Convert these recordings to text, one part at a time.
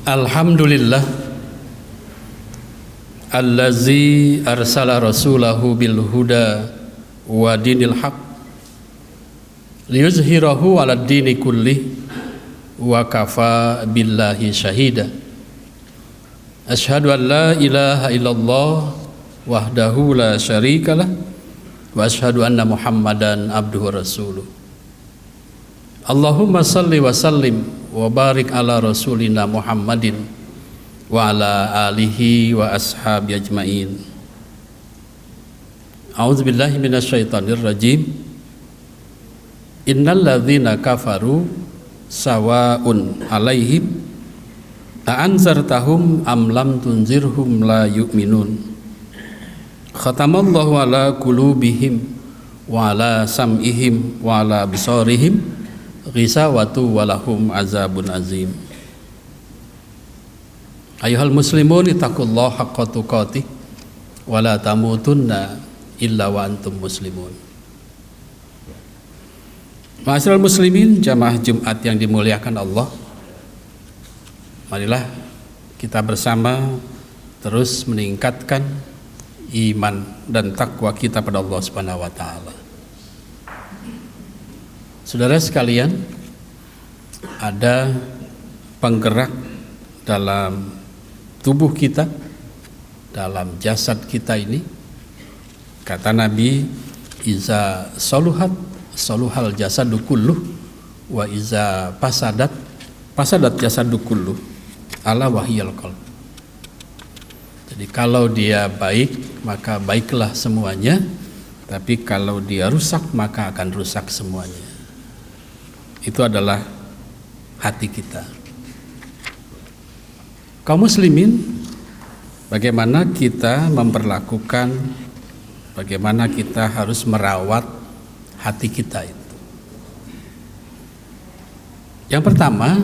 Alhamdulillah allazi arsala rasulahu bil huda wa dinil haq liyuzhirahu 'alad dini kulli wa kafa billahi syahida. Asyhadu an la ilaha illallah wahdahu la syarikalah wa asyhadu anna Muhammadan abduhu rasuluh. Allahumma salli wa sallim wa barik ala rasulina Muhammadin wa ala alihi wa ashabi ajmain. A'udzu billahi minasyaitonir rajim. Innal ladzina kafaru sawaun alaihim a'anzartahum am lam tunzirhum la yu'minun. Khatamallahu ala qulubihim wa ala sam'ihim wa ala absarihim ghisawatu walahum azabun azim. Ayuhal muslimun ittaqullaha haqqa tuqatih wa la tamutunna illa wa antum muslimun. Ma'asyiral muslimin, jamaah Jumat yang dimuliakan Allah, marilah kita bersama terus meningkatkan iman dan takwa kita pada Allah Subhanahu wa taala. Saudara sekalian, ada penggerak dalam tubuh kita, dalam jasad kita ini. Kata Nabi, iza saluhat saluhal jasadu kulluh wa iza pasadat jasadu kulluh ala wahyal qalb. Jadi kalau dia baik maka baiklah semuanya, tapi kalau dia rusak maka akan rusak semuanya. Itu adalah hati kita. Kaum muslimin, bagaimana kita memperlakukan, bagaimana kita harus merawat hati kita itu. Yang pertama,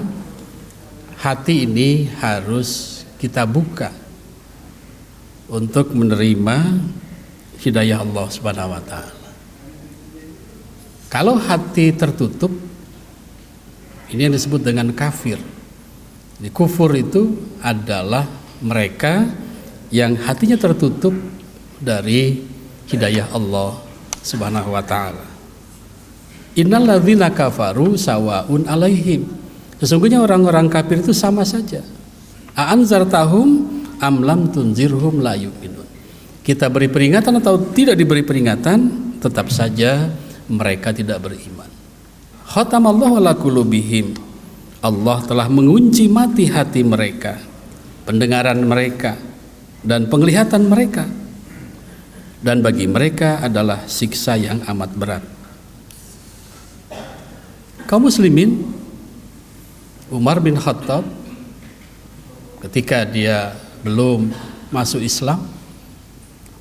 hati ini harus kita buka untuk menerima hidayah Allah Subhanahu wa taala. Kalau hati tertutup, ini yang disebut dengan kafir. Di kufur itu adalah mereka yang hatinya tertutup dari hidayah Allah Subhanahu wa taala. Innal ladzina kafaru sawaun alaihim. Sesungguhnya orang-orang kafir itu sama saja. A'anzartahum am lam tunzirhum la yu'minun. Kita beri peringatan atau tidak diberi peringatan, tetap saja mereka tidak beriman. Khatamallahu ala qulubihim. Allah telah mengunci mati hati mereka, pendengaran mereka dan penglihatan mereka. Dan bagi mereka adalah siksa yang amat berat. Kaum muslimin, Umar bin Khattab ketika dia belum masuk Islam,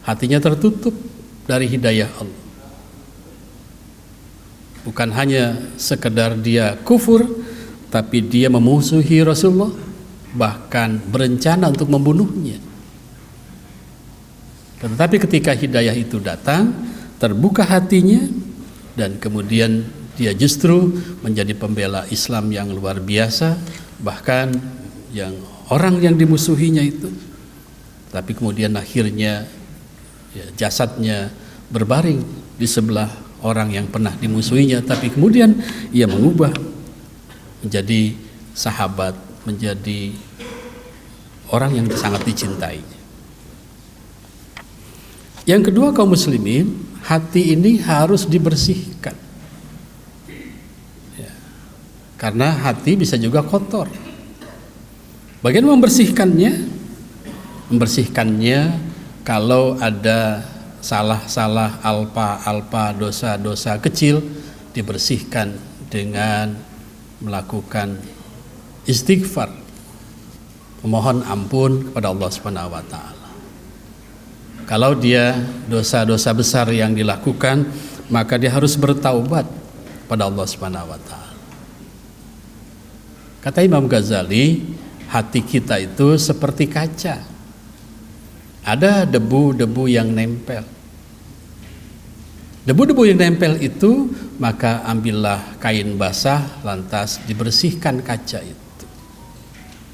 hatinya tertutup dari hidayah Allah. Bukan hanya sekedar dia kufur, tapi dia memusuhi Rasulullah, bahkan berencana untuk membunuhnya. Tetapi ketika hidayah itu datang, terbuka hatinya, dan kemudian dia justru menjadi pembela Islam yang luar biasa, bahkan yang orang yang dimusuhinya itu, tapi kemudian akhirnya jasadnya berbaring di sebelah orang yang pernah dimusuhinya, tapi kemudian ia mengubah menjadi sahabat, menjadi orang yang sangat dicintai. Yang kedua, kaum muslimin, hati ini harus dibersihkan. Ya, karena hati bisa juga kotor. Bagaimana membersihkannya? Membersihkannya kalau ada salah-salah alpa dosa-dosa kecil, dibersihkan dengan melakukan istighfar, memohon ampun kepada Allah Subhanahu wa taala. Kalau dia dosa-dosa besar yang dilakukan, maka dia harus bertaubat pada Allah Subhanahu wa taala. Kata Imam Ghazali, hati kita itu seperti kaca. Ada debu-debu yang nempel. Debu-debu yang nempel itu, maka ambillah kain basah lantas dibersihkan kaca itu.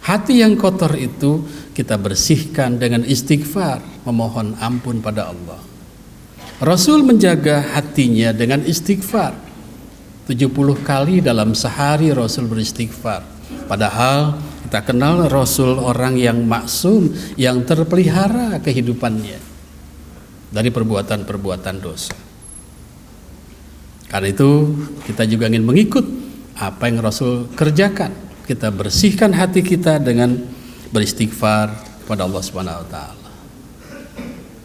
Hati yang kotor itu kita bersihkan dengan istighfar, memohon ampun pada Allah. Rasul menjaga hatinya dengan istighfar. 70 kali dalam sehari Rasul beristighfar. Padahal kita kenal Rasul orang yang maksum, yang terpelihara kehidupannya dari perbuatan-perbuatan dosa. Karena itu kita juga ingin mengikut apa yang Rasul kerjakan. Kita bersihkan hati kita dengan beristighfar kepada Allah Subhanahu wa taala.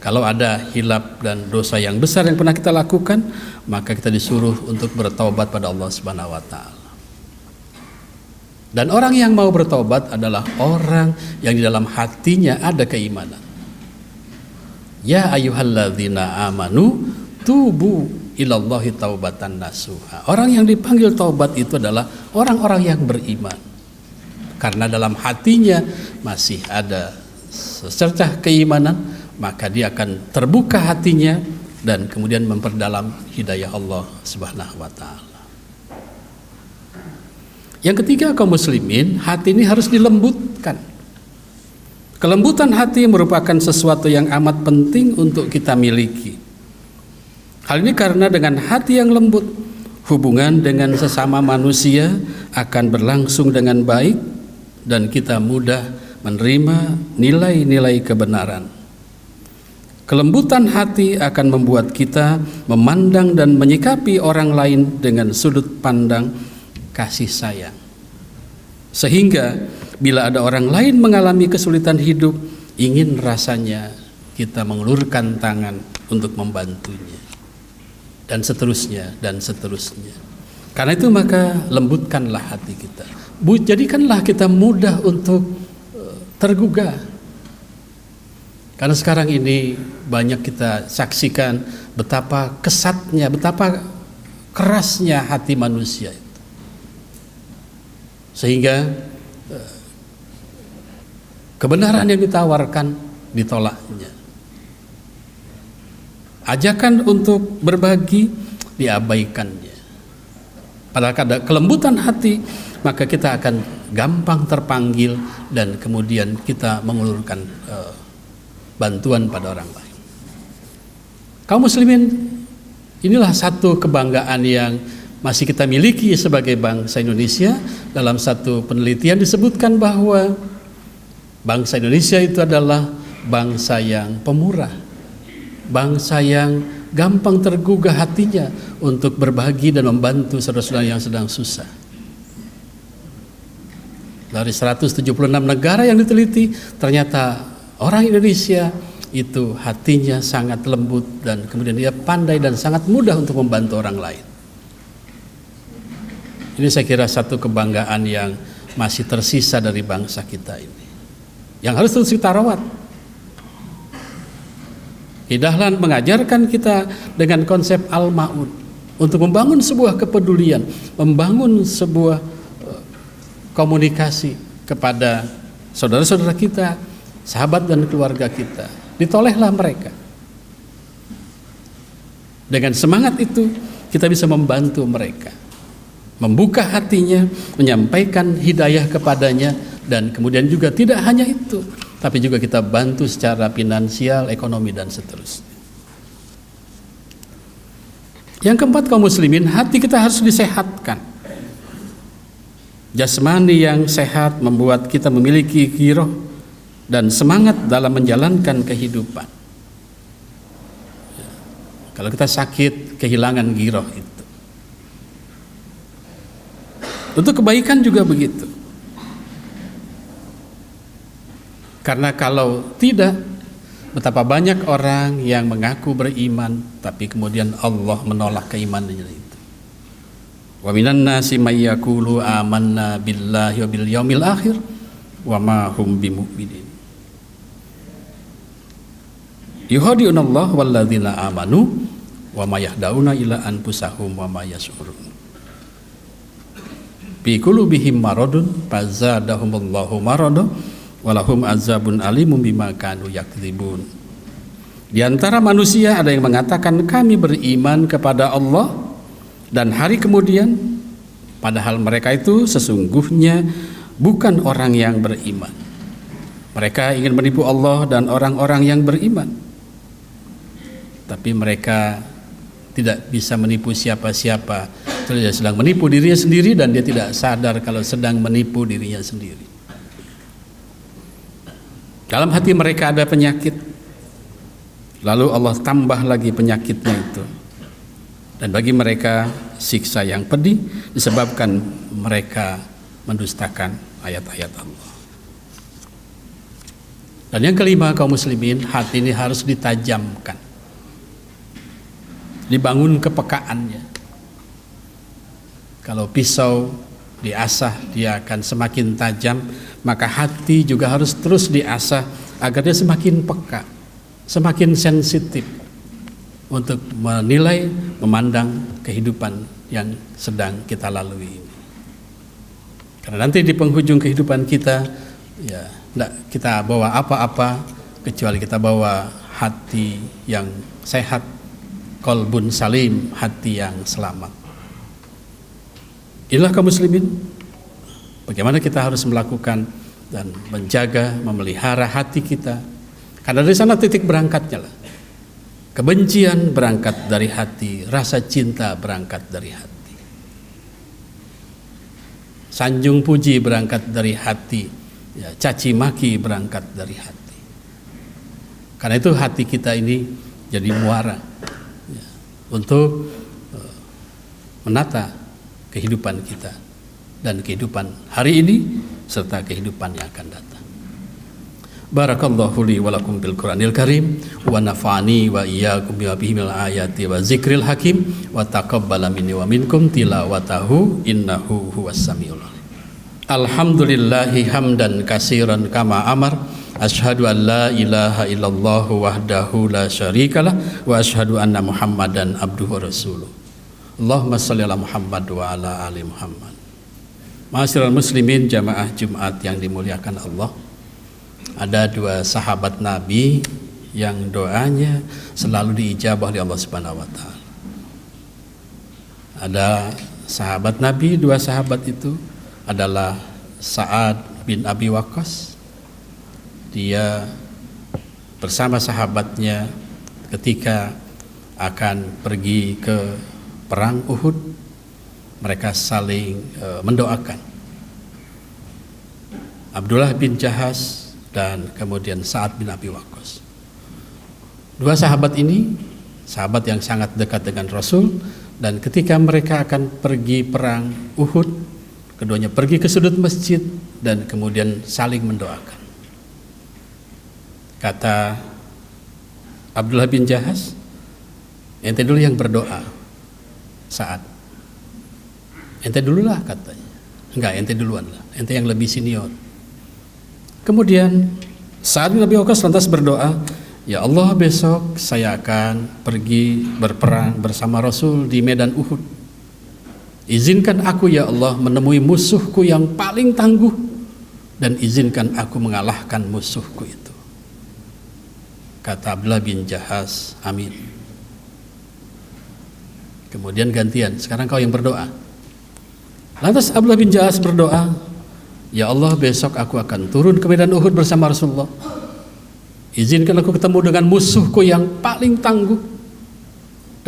Kalau ada hilap dan dosa yang besar yang pernah kita lakukan, maka kita disuruh untuk bertaubat pada Allah Subhanahu wa taala. Dan orang yang mau bertobat adalah orang yang di dalam hatinya ada keimanan. Ya ayyuhalladzina amanu tubu ilallahi taubatan nasuha. Orang yang dipanggil taubat itu adalah orang-orang yang beriman. Karena dalam hatinya masih ada secercah keimanan, maka dia akan terbuka hatinya dan kemudian memperdalam hidayah Allah Subhanahu wa taala. Yang ketiga, kaum muslimin, hati ini harus dilembutkan. Kelembutan hati merupakan sesuatu yang amat penting untuk kita miliki. Hal ini karena dengan hati yang lembut, hubungan dengan sesama manusia akan berlangsung dengan baik dan kita mudah menerima nilai-nilai kebenaran. Kelembutan hati akan membuat kita memandang dan menyikapi orang lain dengan sudut pandang kasih sayang. Sehingga bila ada orang lain mengalami kesulitan hidup, ingin rasanya kita mengulurkan tangan untuk membantunya. Dan seterusnya, dan seterusnya. Karena itu maka lembutkanlah hati kita. Jadikanlah kita mudah untuk tergugah. Karena sekarang ini banyak kita saksikan betapa kesatnya, betapa kerasnya hati manusia itu. Sehingga kebenaran yang ditawarkan ditolaknya. Ajakan untuk berbagi diabaikannya. Padahal ada kelembutan hati, maka kita akan gampang terpanggil dan kemudian kita mengulurkan bantuan pada orang lain. Kaum muslimin, inilah satu kebanggaan yang masih kita miliki sebagai bangsa Indonesia. Dalam satu penelitian disebutkan bahwa bangsa Indonesia itu adalah bangsa yang pemurah, bangsa yang gampang tergugah hatinya untuk berbagi dan membantu saudara-saudara yang sedang susah. Dari 176 negara yang diteliti, ternyata orang Indonesia itu hatinya sangat lembut dan kemudian dia pandai dan sangat mudah untuk membantu orang lain. Ini saya kira satu kebanggaan yang masih tersisa dari bangsa kita ini, yang harus terus kita rawat. Dahlan mengajarkan kita dengan konsep al-ma'un untuk membangun sebuah kepedulian, membangun sebuah komunikasi kepada saudara-saudara kita, sahabat dan keluarga kita. Ditolehlah mereka. Dengan semangat itu kita bisa membantu mereka, membuka hatinya, menyampaikan hidayah kepadanya, dan kemudian juga tidak hanya itu, tapi juga kita bantu secara finansial, ekonomi, dan seterusnya. Yang keempat, kaum muslimin, hati kita harus disehatkan. Jasmani yang sehat membuat kita memiliki giroh dan semangat dalam menjalankan kehidupan. Kalau kita sakit, kehilangan giroh itu. Untuk kebaikan juga begitu. Karena kalau tidak, betapa banyak orang yang mengaku beriman tapi kemudian Allah menolak keimanannya itu. Wa minan nasi may yaqulu amanna billahi wa bil yaumil akhir wa ma hum bimu'minin. Yuhadiunallah walladzina amanu wa ma yahdauna ila anfusahum wa ma yash'urun. Bi qulubihim maradun fazadahumullahu marada walahum azabun alimun bima kanu yakdzibun. Di antara manusia ada yang mengatakan kami beriman kepada Allah dan hari kemudian, padahal mereka itu sesungguhnya bukan orang yang beriman. Mereka ingin menipu Allah dan orang-orang yang beriman, tapi mereka tidak bisa menipu siapa-siapa. Dia sedang menipu dirinya sendiri dan dia tidak sadar kalau sedang menipu dirinya sendiri. Dalam hati mereka ada penyakit, lalu Allah tambah lagi penyakitnya itu. Dan bagi mereka siksa yang pedih disebabkan mereka mendustakan ayat-ayat Allah. Dan yang kelima, kaum muslimin, hati ini harus ditajamkan, dibangun kepekaannya. Kalau pisau diasah dia akan semakin tajam, maka hati juga harus terus diasah agar dia semakin peka, semakin sensitif untuk menilai, memandang kehidupan yang sedang kita lalui ini. Karena nanti di penghujung kehidupan kita, ya, tidak kita bawa apa-apa kecuali kita bawa hati yang sehat, qalbun salim, hati yang selamat. Inilah kaum muslimin, bagaimana kita harus melakukan dan menjaga, memelihara hati kita. Karena dari sana titik berangkatnya lah. Kebencian berangkat dari hati, rasa cinta berangkat dari hati. Sanjung puji berangkat dari hati, ya, caci maki berangkat dari hati. Karena itu hati kita ini jadi muara, ya, untuk menata kehidupan kita dan kehidupan hari ini serta kehidupan yang akan datang. Barakallahu li wa lakum bil Qur'anil Karim wa nafa'ani wa iyyakum bihil ayati wa zikril hakim wa taqabbala minni wa minkum tilawatahu innahu huwas samiul alim. Alhamdulillahi hamdan katsiran kama amar. Asyhadu an la ilaha illallah wahdahu la syarikalah wa asyhadu anna Muhammadan abduhu wa rasuluh. Allahumma shalli ala Muhammad wa ala ali Muhammad. Ma'asyiral muslimin, jamaah Jumat yang dimuliakan Allah. Ada dua sahabat Nabi yang doanya selalu diijabah oleh Allah Subhanahu wa taala. Ada sahabat Nabi, dua sahabat itu adalah Sa'ad bin Abi Waqqas. Dia bersama sahabatnya ketika akan pergi ke perang Uhud, mereka saling mendoakan. Abdullah bin Jahas dan kemudian Sa'ad bin Abi Waqqas. Dua sahabat ini sahabat yang sangat dekat dengan Rasul, dan ketika mereka akan pergi perang Uhud, keduanya pergi ke sudut masjid dan kemudian saling mendoakan. Kata Abdullah bin Jahas, ente dulu yang berdoa, Sa'ad. Ente dululah katanya. Enggak, ente duluan lah, ente yang lebih senior. Kemudian Sa'ad bin Abi Waqqas lantas berdoa, ya Allah, besok saya akan pergi berperang bersama Rasul di medan Uhud. Izinkan aku ya Allah menemui musuhku yang paling tangguh, dan izinkan aku mengalahkan musuhku itu. Kata Abdullah bin Jahas, amin. Kemudian gantian, sekarang kau yang berdoa. Lantas Abdullah bin Jahas berdoa, ya Allah, besok aku akan turun ke medan Uhud bersama Rasulullah. Izinkan aku ketemu dengan musuhku yang paling tangguh,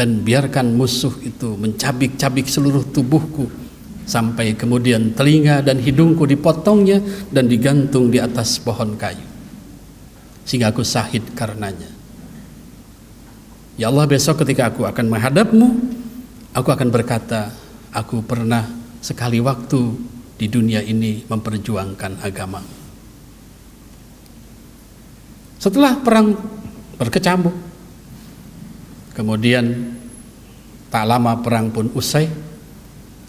dan biarkan musuh itu mencabik-cabik seluruh tubuhku sampai kemudian telinga dan hidungku dipotongnya dan digantung di atas pohon kayu, sehingga aku syahid karenanya. Ya Allah, besok ketika aku akan menghadapmu, aku akan berkata, aku pernah sekali waktu di dunia ini memperjuangkan agama. Setelah perang berkecamuk, kemudian tak lama perang pun usai,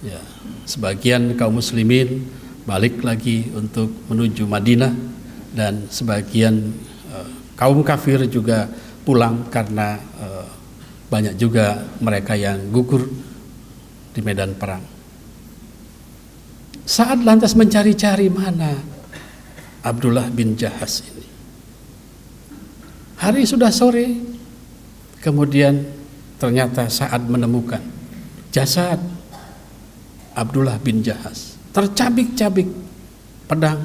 ya, sebagian kaum muslimin balik lagi untuk menuju Madinah, dan sebagian kaum kafir juga pulang karena banyak juga mereka yang gugur di medan perang. Saat lantas mencari-cari mana Abdullah bin Jahas ini. Hari sudah sore, kemudian ternyata Sa'ad menemukan jasad Abdullah bin Jahas tercabik-cabik pedang,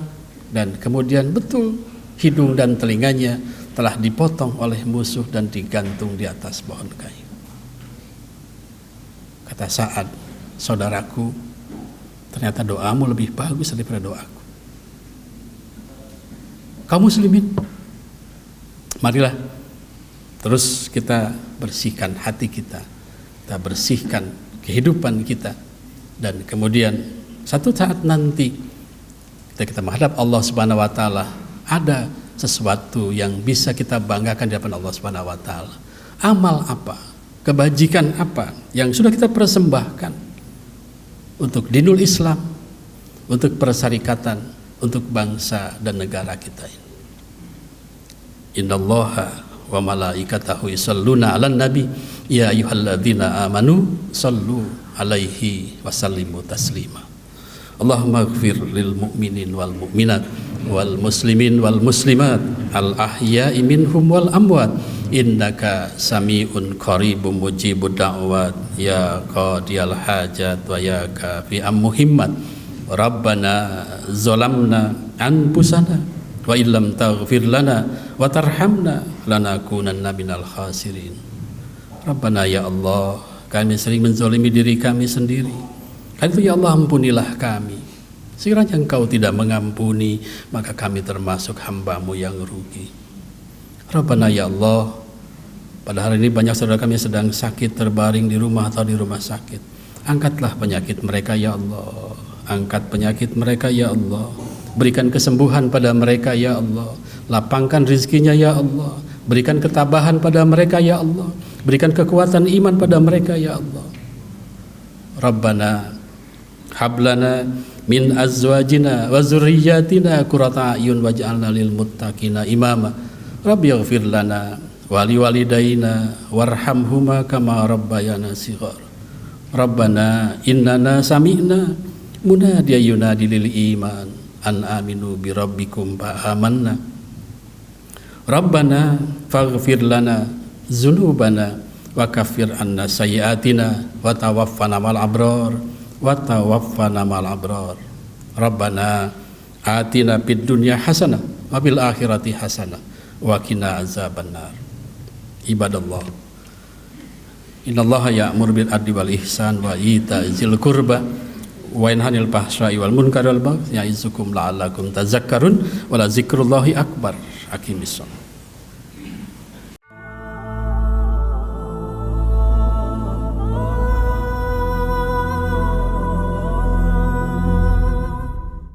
dan kemudian betul hidung dan telinganya telah dipotong oleh musuh dan digantung di atas pohon kayu. Kata Sa'ad, saudaraku, ternyata doamu lebih bagus daripada doaku. Kaum muslimin, marilah terus kita bersihkan hati kita bersihkan kehidupan kita, dan kemudian satu saat nanti ketika kita menghadap Allah Subhanahu wa taala, ada sesuatu yang bisa kita banggakan di hadapan Allah Subhanahu wa taala. Amal apa, kebajikan apa yang sudah kita persembahkan untuk dinul Islam, untuk persyarikatan, untuk bangsa dan negara kita ini. Innallaha wa malaikatahu yusholluna 'alan nabi ya ayyuhalladzina amanu shallu 'alaihi wa sallimu taslima. Allahumma ighfir lil mu'minin wal mu'minat wal muslimin wal muslimat al ahya'i minhum wal amwat innaka sami'un qaribun mujibud da'wat ya qadiyal hajat wa ya kafi'am muhimmat. Rabbana zalamna anfusana wa illam taghfir lana wa tarhamna lanakunanna minal khasirin. Rabbana ya Allah, kami sering menzalimi diri kami sendiri. Karena itu ya Allah, ampunilah kami. Sekiranya Engkau tidak mengampuni, maka kami termasuk hamba-Mu yang rugi. Rabbana ya Allah, pada hari ini banyak saudara kami yang sedang sakit, terbaring di rumah atau di rumah sakit. Angkatlah penyakit mereka ya Allah. Angkat penyakit mereka ya Allah. Berikan kesembuhan pada mereka ya Allah. Lapangkan rizkinya ya Allah. Berikan ketabahan pada mereka ya Allah. Berikan kekuatan iman pada mereka ya Allah. Rabbana hablana min azwajina wa zurriyyatina qurrata a'yun waj'alna lil muttaqina imama. Rabbighfir lana wa liwalidayna warhamhuma kama rabbayana shighar. Rabbana innana sami'na munadiyan yunadi lil iman an aminu bi rabbikum fa amanna. Rabbana faghfir lana dzunubana wa kaffir anna sayyi'atina wa tawaffana ma'al abrar wa tawaffana ma'al abrar. Rabbana atina fid dunya hasanah wa fil akhirati hasanah wa qina azabannar. Ibadallah, innallaha ya'muru bil adli wal ihsan wa ita'izil qurba wa yanha 'anil fahsya'i wal munkari wal baghi ya'izukum la'allakum tadhakkarun wa la dzikrullahi akbar. Aqimissalam.